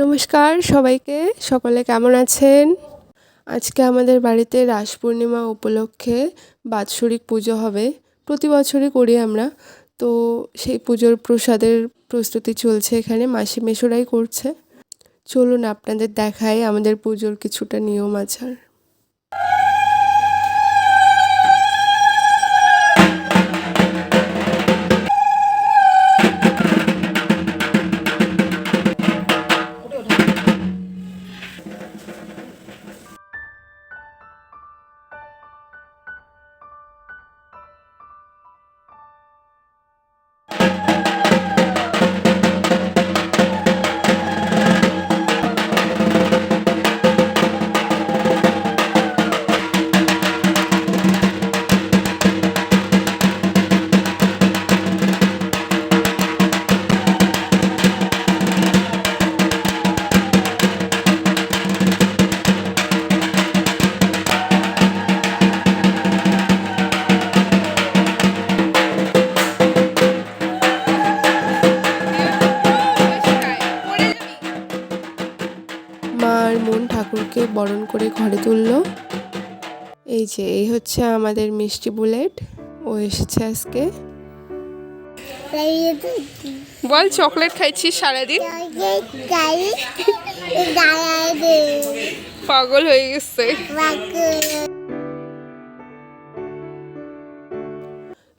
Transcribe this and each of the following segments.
নমস্কার সবাইকে, সকলে কেমন আছেন? আজকে আমাদের বাড়িতে রাস পূর্ণিমা উপলক্ষে বাৎসরিক পুজো হবে। প্রতি বছরই করি আমরা। তো সেই পুজোর প্রসাদের প্রস্তুতি চলছে, এখানে মাসি মেশোরাই করছে। চলুন আপনাদের দেখাই আমাদের পুজোর কিছুটা নিয়ম আচার। মা আর মন ঠাকুরকে বরণ করে ঘরে তুলল। এই হচ্ছে আমাদের মিষ্টি বুলেট, ও এসেছে আজকে। বল, চকলেট খাইছিস সারাদিন? পাগল হয়ে গেছে।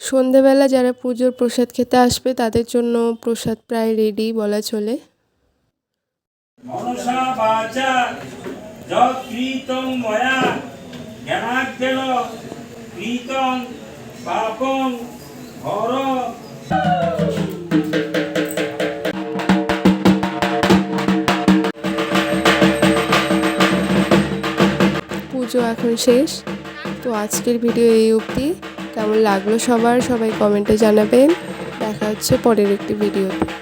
সন্ধেবেলা যারা পুজোর প্রসাদ খেতে আসবে তাদের জন্য প্রসাদ প্রায় রেডি বলা চলে। মনসা বাচা যৎ কৃতং ময়া জ্ঞানাজ্ঞেন কৃতং পাপং হর। পুজো এখন শেষ। তো আজকের ভিডিও এই অবধি। কেমন লাগলো সবাই কমেন্টে জানাবেন। দেখা হচ্ছে পরের একটি ভিডিওতে।